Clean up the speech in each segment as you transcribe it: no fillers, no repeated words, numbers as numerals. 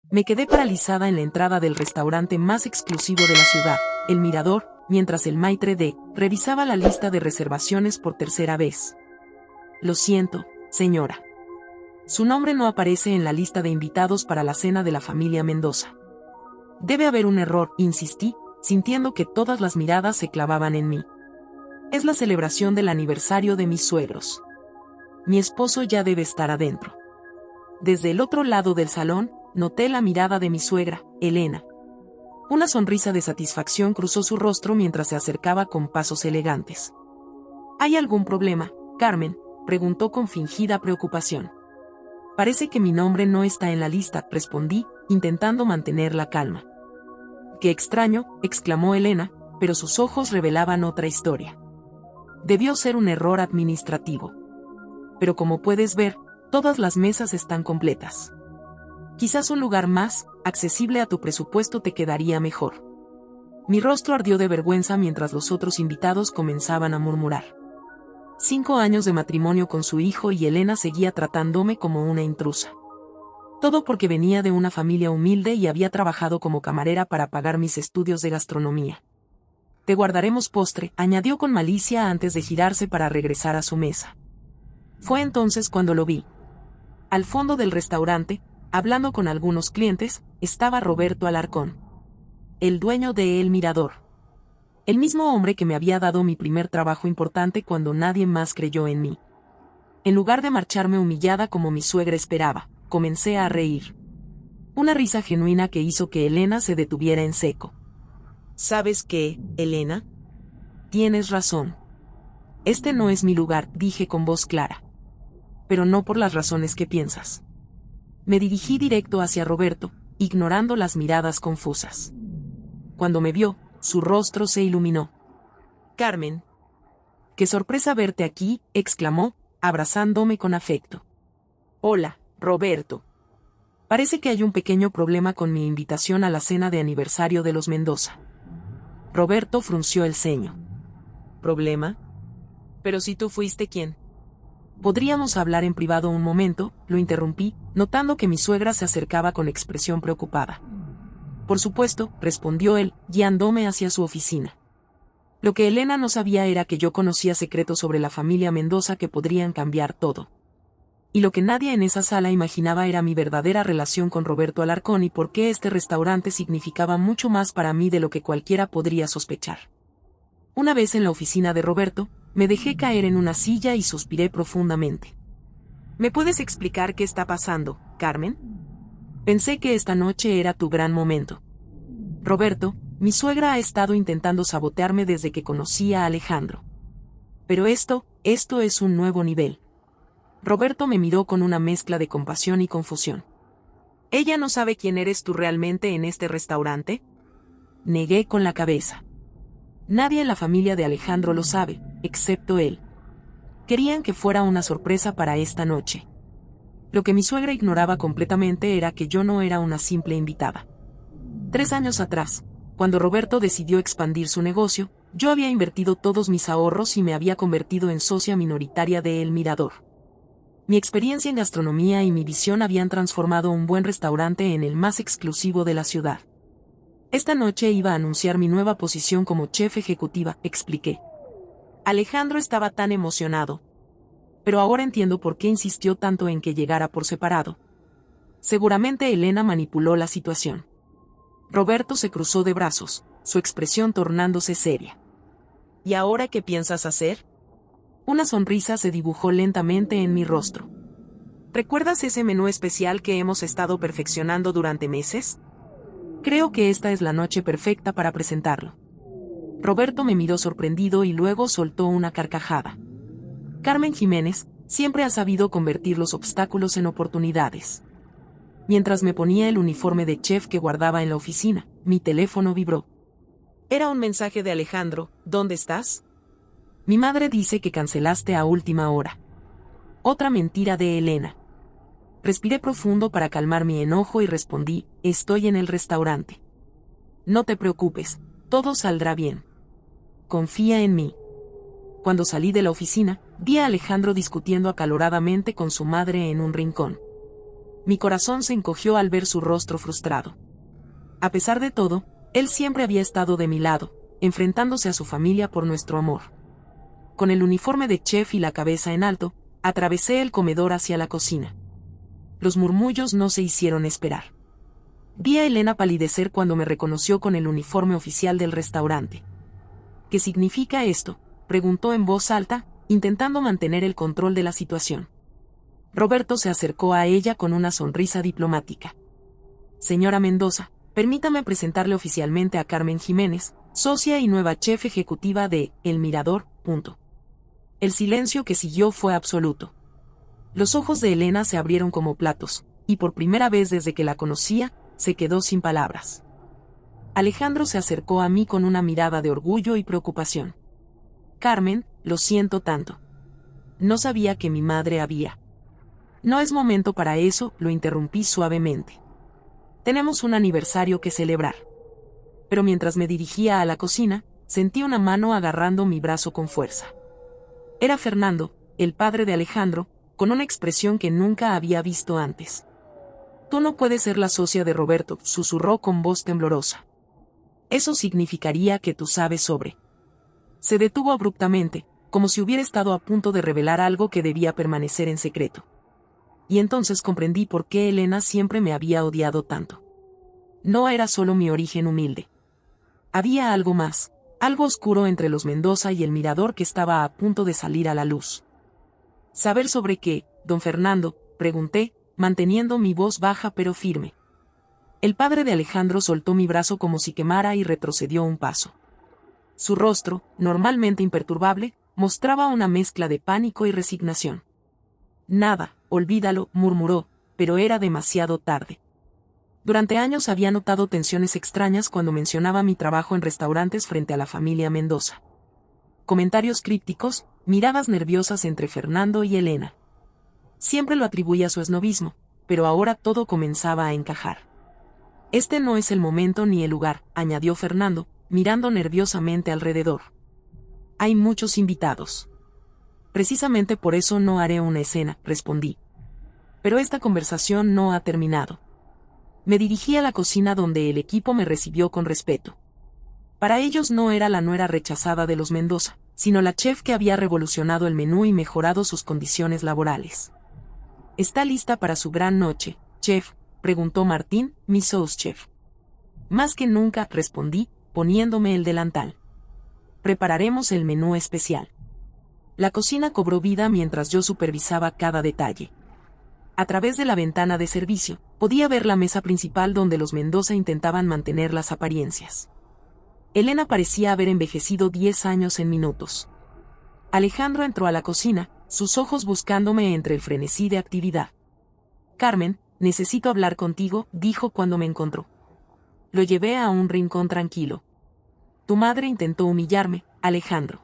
Me quedé paralizada en la entrada del restaurante más exclusivo de la ciudad, El Mirador, mientras el maitre d' revisaba la lista de reservaciones por tercera vez. Lo siento, señora. Su nombre no aparece en la lista de invitados para la cena de la familia Mendoza. Debe haber un error, insistí, sintiendo que todas las miradas se clavaban en mí. Es la celebración del aniversario de mis suegros. Mi esposo ya debe estar adentro. Desde el otro lado del salón, noté la mirada de mi suegra, Elena. Una sonrisa de satisfacción cruzó su rostro mientras se acercaba con pasos elegantes. ¿Hay algún problema, Carmen?, preguntó con fingida preocupación. Parece que mi nombre no está en la lista, respondí, intentando mantener la calma. Qué extraño, exclamó Elena, pero sus ojos revelaban otra historia. Debió ser un error administrativo. Pero como puedes ver, todas las mesas están completas. Quizás un lugar más, accesible a tu presupuesto te quedaría mejor. Mi rostro ardió de vergüenza mientras los otros invitados comenzaban a murmurar. 5 años de matrimonio con su hijo y Elena seguía tratándome como una intrusa. Todo porque venía de una familia humilde y había trabajado como camarera para pagar mis estudios de gastronomía. Te guardaremos postre, añadió con malicia antes de girarse para regresar a su mesa. Fue entonces cuando lo vi. Al fondo del restaurante, hablando con algunos clientes, estaba Roberto Alarcón, el dueño de El Mirador. El mismo hombre que me había dado mi primer trabajo importante cuando nadie más creyó en mí. En lugar de marcharme humillada como mi suegra esperaba, comencé a reír. Una risa genuina que hizo que Elena se detuviera en seco. ¿Sabes qué, Elena? Tienes razón. Este no es mi lugar, dije con voz clara. Pero no por las razones que piensas. Me dirigí directo hacia Roberto, ignorando las miradas confusas. Cuando me vio, su rostro se iluminó. Carmen. ¡Qué sorpresa verte aquí!, exclamó, abrazándome con afecto. Hola, Roberto. Parece que hay un pequeño problema con mi invitación a la cena de aniversario de los Mendoza. Roberto frunció el ceño. ¿Problema? Pero si tú fuiste quien. ¿Podríamos hablar en privado un momento?, lo interrumpí, notando que mi suegra se acercaba con expresión preocupada. Por supuesto, respondió él, guiándome hacia su oficina. Lo que Elena no sabía era que yo conocía secretos sobre la familia Mendoza que podrían cambiar todo. Y lo que nadie en esa sala imaginaba era mi verdadera relación con Roberto Alarcón y por qué este restaurante significaba mucho más para mí de lo que cualquiera podría sospechar. Una vez en la oficina de Roberto, me dejé caer en una silla y suspiré profundamente. ¿Me puedes explicar qué está pasando, Carmen? Pensé que esta noche era tu gran momento. Roberto, mi suegra ha estado intentando sabotearme desde que conocí a Alejandro. Pero esto es un nuevo nivel. Roberto me miró con una mezcla de compasión y confusión. ¿Ella no sabe quién eres tú realmente en este restaurante? Negué con la cabeza. Nadie en la familia de Alejandro lo sabe, excepto él. Querían que fuera una sorpresa para esta noche. Lo que mi suegra ignoraba completamente era que yo no era una simple invitada. 3 años atrás, cuando Roberto decidió expandir su negocio, yo había invertido todos mis ahorros y me había convertido en socia minoritaria de El Mirador. Mi experiencia en gastronomía y mi visión habían transformado un buen restaurante en el más exclusivo de la ciudad. Esta noche iba a anunciar mi nueva posición como chef ejecutiva, expliqué. Alejandro estaba tan emocionado. Pero ahora entiendo por qué insistió tanto en que llegara por separado. Seguramente Elena manipuló la situación. Roberto se cruzó de brazos, su expresión tornándose seria. ¿Y ahora qué piensas hacer? Una sonrisa se dibujó lentamente en mi rostro. ¿Recuerdas ese menú especial que hemos estado perfeccionando durante meses? Creo que esta es la noche perfecta para presentarlo. Roberto me miró sorprendido y luego soltó una carcajada. Carmen Jiménez siempre ha sabido convertir los obstáculos en oportunidades. Mientras me ponía el uniforme de chef que guardaba en la oficina, mi teléfono vibró. Era un mensaje de Alejandro. ¿Dónde estás? Mi madre dice que cancelaste a última hora. Otra mentira de Elena. Respiré profundo para calmar mi enojo y respondí, estoy en el restaurante. No te preocupes, todo saldrá bien. Confía en mí. Cuando salí de la oficina, vi a Alejandro discutiendo acaloradamente con su madre en un rincón. Mi corazón se encogió al ver su rostro frustrado. A pesar de todo, él siempre había estado de mi lado, enfrentándose a su familia por nuestro amor. Con el uniforme de chef y la cabeza en alto, atravesé el comedor hacia la cocina. Los murmullos no se hicieron esperar. Vi a Elena palidecer cuando me reconoció con el uniforme oficial del restaurante. ¿Qué significa esto?, preguntó en voz alta, intentando mantener el control de la situación. Roberto se acercó a ella con una sonrisa diplomática. Señora Mendoza, permítame presentarle oficialmente a Carmen Jiménez, socia y nueva chef ejecutiva de El Mirador. El silencio que siguió fue absoluto. Los ojos de Elena se abrieron como platos, y por primera vez desde que la conocía, se quedó sin palabras. Alejandro se acercó a mí con una mirada de orgullo y preocupación. Carmen, lo siento tanto. No sabía que mi madre había. No es momento para eso, lo interrumpí suavemente. Tenemos un aniversario que celebrar. Pero mientras me dirigía a la cocina, sentí una mano agarrando mi brazo con fuerza. Era Fernando, el padre de Alejandro, con una expresión que nunca había visto antes. Tú no puedes ser la socia de Roberto, susurró con voz temblorosa. Eso significaría que tú sabes sobre. Se detuvo abruptamente, como si hubiera estado a punto de revelar algo que debía permanecer en secreto. Y entonces comprendí por qué Elena siempre me había odiado tanto. No era solo mi origen humilde. Había algo más, algo oscuro entre los Mendoza y el Mirador que estaba a punto de salir a la luz. ¿Saber sobre qué, don Fernando?, pregunté, manteniendo mi voz baja pero firme. El padre de Alejandro soltó mi brazo como si quemara y retrocedió un paso. Su rostro, normalmente imperturbable, mostraba una mezcla de pánico y resignación. Nada, olvídalo, murmuró, pero era demasiado tarde. Durante años había notado tensiones extrañas cuando mencionaba mi trabajo en restaurantes frente a la familia Mendoza. Comentarios crípticos, miradas nerviosas entre Fernando y Elena. Siempre lo atribuía a su esnobismo, pero ahora todo comenzaba a encajar. Este no es el momento ni el lugar, añadió Fernando, mirando nerviosamente alrededor. Hay muchos invitados. Precisamente por eso no haré una escena, respondí. Pero esta conversación no ha terminado. Me dirigí a la cocina donde el equipo me recibió con respeto. Para ellos no era la nuera rechazada de los Mendoza, sino la chef que había revolucionado el menú y mejorado sus condiciones laborales. ¿Está lista para su gran noche, chef?, preguntó Martín, mi sous-chef. Más que nunca, respondí, poniéndome el delantal. Prepararemos el menú especial. La cocina cobró vida mientras yo supervisaba cada detalle. A través de la ventana de servicio, podía ver la mesa principal donde los Mendoza intentaban mantener las apariencias. Elena parecía haber envejecido 10 años en minutos. Alejandro entró a la cocina, sus ojos buscándome entre el frenesí de actividad. Carmen, necesito hablar contigo, dijo cuando me encontró. Lo llevé a un rincón tranquilo. Tu madre intentó humillarme, Alejandro.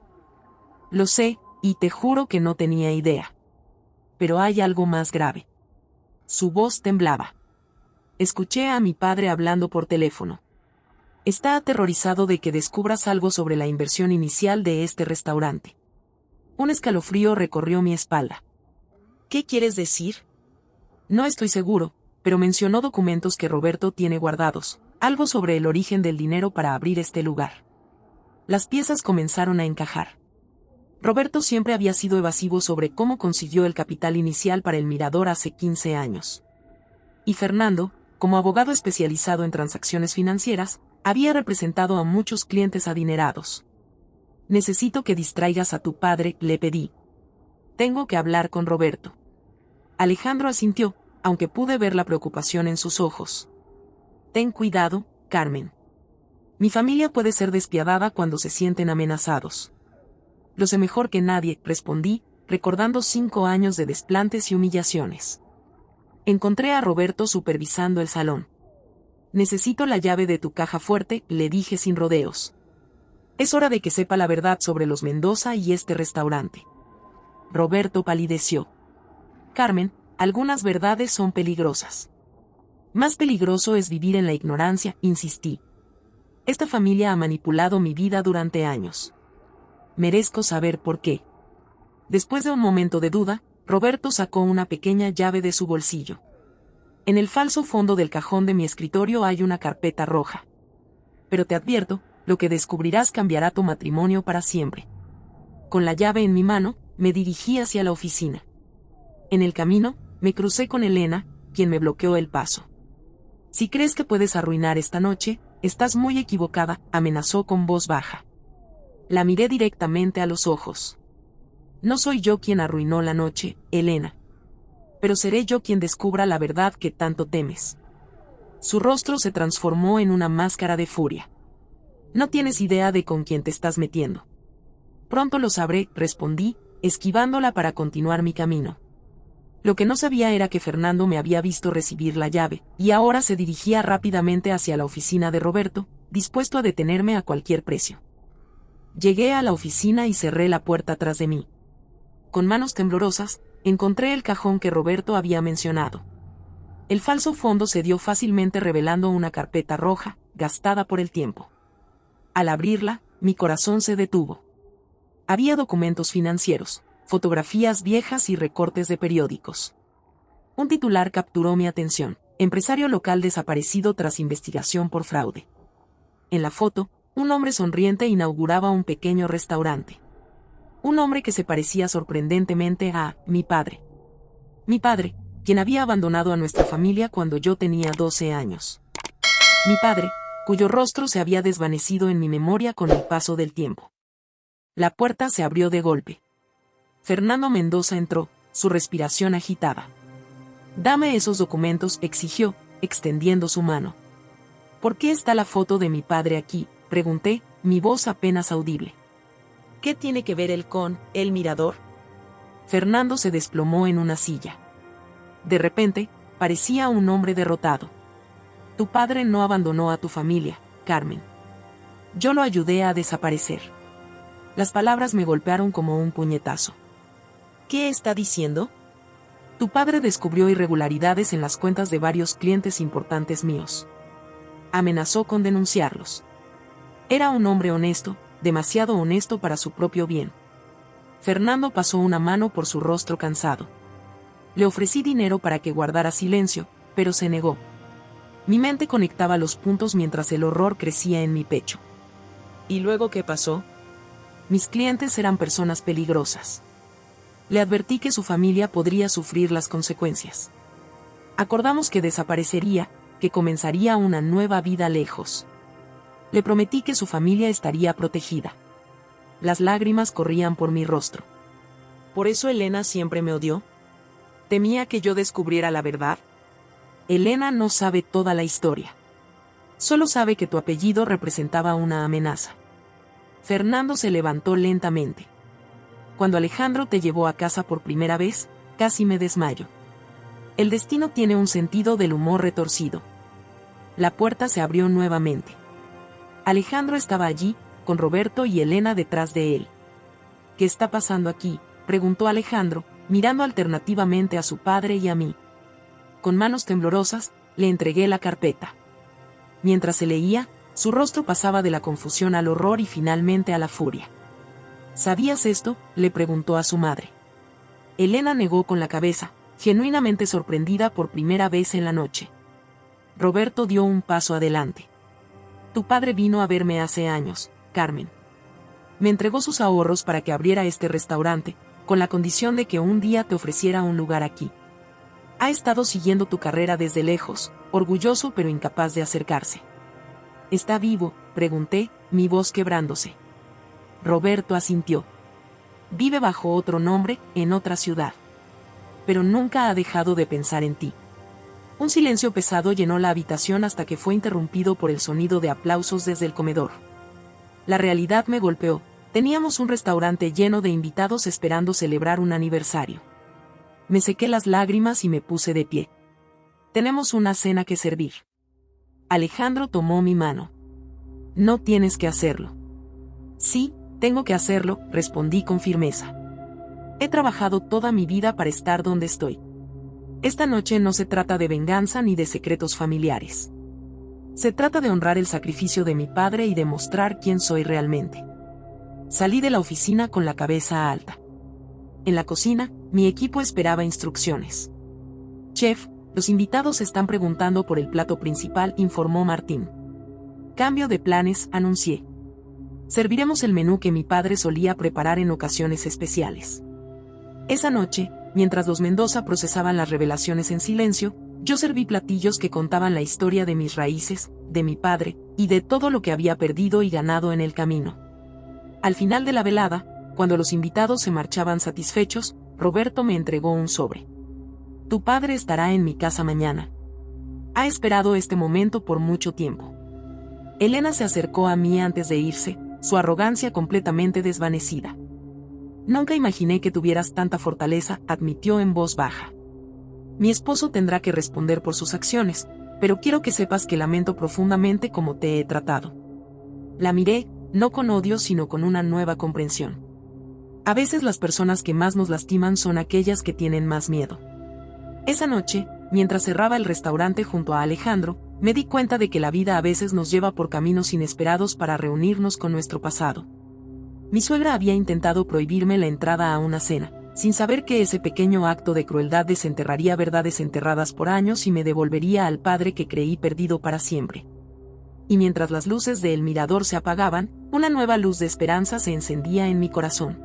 Lo sé, y te juro que no tenía idea. Pero hay algo más grave. Su voz temblaba. Escuché a mi padre hablando por teléfono. Está aterrorizado de que descubras algo sobre la inversión inicial de este restaurante. Un escalofrío recorrió mi espalda. ¿Qué quieres decir? No estoy seguro, pero mencionó documentos que Roberto tiene guardados, algo sobre el origen del dinero para abrir este lugar. Las piezas comenzaron a encajar. Roberto siempre había sido evasivo sobre cómo consiguió el capital inicial para el Mirador hace 15 años. Y Fernando, como abogado especializado en transacciones financieras, había representado a muchos clientes adinerados. Necesito que distraigas a tu padre, le pedí. Tengo que hablar con Roberto. Alejandro asintió, aunque pude ver la preocupación en sus ojos. Ten cuidado, Carmen. Mi familia puede ser despiadada cuando se sienten amenazados. Lo sé mejor que nadie, respondí, recordando 5 años de desplantes y humillaciones. Encontré a Roberto supervisando el salón. Necesito la llave de tu caja fuerte, le dije sin rodeos. Es hora de que sepa la verdad sobre los Mendoza y este restaurante. Roberto palideció. Carmen, algunas verdades son peligrosas. Más peligroso es vivir en la ignorancia, insistí. Esta familia ha manipulado mi vida durante años. Merezco saber por qué. Después de un momento de duda, Roberto sacó una pequeña llave de su bolsillo. En el falso fondo del cajón de mi escritorio hay una carpeta roja. Pero te advierto, lo que descubrirás cambiará tu matrimonio para siempre. Con la llave en mi mano, me dirigí hacia la oficina. En el camino, me crucé con Elena, quien me bloqueó el paso. Si crees que puedes arruinar esta noche, estás muy equivocada, amenazó con voz baja. La miré directamente a los ojos. No soy yo quien arruinó la noche, Elena. Pero seré yo quien descubra la verdad que tanto temes. Su rostro se transformó en una máscara de furia. No tienes idea de con quién te estás metiendo. Pronto lo sabré, respondí, esquivándola para continuar mi camino. Lo que no sabía era que Fernando me había visto recibir la llave, y ahora se dirigía rápidamente hacia la oficina de Roberto, dispuesto a detenerme a cualquier precio. Llegué a la oficina y cerré la puerta tras de mí. Con manos temblorosas, encontré el cajón que Roberto había mencionado. El falso fondo se dio fácilmente revelando una carpeta roja, gastada por el tiempo. Al abrirla, mi corazón se detuvo. Había documentos financieros, fotografías viejas y recortes de periódicos. Un titular capturó mi atención: empresario local desaparecido tras investigación por fraude. En la foto, un hombre sonriente inauguraba un pequeño restaurante. Un hombre que se parecía sorprendentemente a mi padre. Mi padre, quien había abandonado a nuestra familia cuando yo tenía 12 años. Mi padre, cuyo rostro se había desvanecido en mi memoria con el paso del tiempo. La puerta se abrió de golpe. Fernando Mendoza entró, su respiración agitada. «Dame esos documentos», exigió, extendiendo su mano. «¿Por qué está la foto de mi padre aquí?», pregunté, mi voz apenas audible. «¿Qué tiene que ver él con el mirador?». Fernando se desplomó en una silla. De repente, parecía un hombre derrotado. «Tu padre no abandonó a tu familia, Carmen. Yo lo ayudé a desaparecer». Las palabras me golpearon como un puñetazo. «¿Qué está diciendo?». «Tu padre descubrió irregularidades en las cuentas de varios clientes importantes míos. Amenazó con denunciarlos. Era un hombre honesto, demasiado honesto para su propio bien». Fernando pasó una mano por su rostro cansado. Le ofrecí dinero para que guardara silencio, pero se negó. Mi mente conectaba los puntos mientras el horror crecía en mi pecho. ¿Y luego qué pasó? Mis clientes eran personas peligrosas. Le advertí que su familia podría sufrir las consecuencias. Acordamos que desaparecería, que comenzaría una nueva vida lejos. Le prometí que su familia estaría protegida. Las lágrimas corrían por mi rostro. ¿Por eso Elena siempre me odió? ¿Temía que yo descubriera la verdad? Elena no sabe toda la historia. Solo sabe que tu apellido representaba una amenaza. Fernando se levantó lentamente. Cuando Alejandro te llevó a casa por primera vez, casi me desmayo. El destino tiene un sentido del humor retorcido. La puerta se abrió nuevamente. Alejandro estaba allí, con Roberto y Elena detrás de él. ¿Qué está pasando aquí?, preguntó Alejandro, mirando alternativamente a su padre y a mí. Con manos temblorosas, le entregué la carpeta. Mientras se leía, su rostro pasaba de la confusión al horror y finalmente a la furia. ¿Sabías esto?, le preguntó a su madre. Elena negó con la cabeza, genuinamente sorprendida por primera vez en la noche. Roberto dio un paso adelante. Tu padre vino a verme hace años, Carmen. Me entregó sus ahorros para que abriera este restaurante, con la condición de que un día te ofreciera un lugar aquí. Ha estado siguiendo tu carrera desde lejos, orgulloso pero incapaz de acercarse. ¿Está vivo?, pregunté, mi voz quebrándose. Roberto asintió. Vive bajo otro nombre, en otra ciudad. Pero nunca ha dejado de pensar en ti. Un silencio pesado llenó la habitación hasta que fue interrumpido por el sonido de aplausos desde el comedor. La realidad me golpeó. Teníamos un restaurante lleno de invitados esperando celebrar un aniversario. Me sequé las lágrimas y me puse de pie. Tenemos una cena que servir. Alejandro tomó mi mano. No tienes que hacerlo. Sí, tengo que hacerlo, respondí con firmeza. He trabajado toda mi vida para estar donde estoy. Esta noche no se trata de venganza ni de secretos familiares. Se trata de honrar el sacrificio de mi padre y demostrar quién soy realmente. Salí de la oficina con la cabeza alta. En la cocina, mi equipo esperaba instrucciones. Chef, Los invitados están preguntando por el plato principal, informó Martín. Cambio de planes, anuncié. Serviremos el menú que mi padre solía preparar en ocasiones especiales. Esa noche, mientras los Mendoza procesaban las revelaciones en silencio, yo serví platillos que contaban la historia de mis raíces, de mi padre, y de todo lo que había perdido y ganado en el camino. Al final de la velada, cuando los invitados se marchaban satisfechos, Roberto me entregó un sobre. Tu padre estará en mi casa mañana. Ha esperado este momento por mucho tiempo. Elena se acercó a mí antes de irse, su arrogancia completamente desvanecida. Nunca imaginé que tuvieras tanta fortaleza, admitió en voz baja. Mi esposo tendrá que responder por sus acciones, pero quiero que sepas que lamento profundamente cómo te he tratado. La miré, no con odio sino con una nueva comprensión. A veces las personas que más nos lastiman son aquellas que tienen más miedo. Esa noche, mientras cerraba el restaurante junto a Alejandro, me di cuenta de que la vida a veces nos lleva por caminos inesperados para reunirnos con nuestro pasado. Mi suegra había intentado prohibirme la entrada a una cena, sin saber que ese pequeño acto de crueldad desenterraría verdades enterradas por años y me devolvería al padre que creí perdido para siempre. Y mientras las luces del mirador se apagaban, una nueva luz de esperanza se encendía en mi corazón.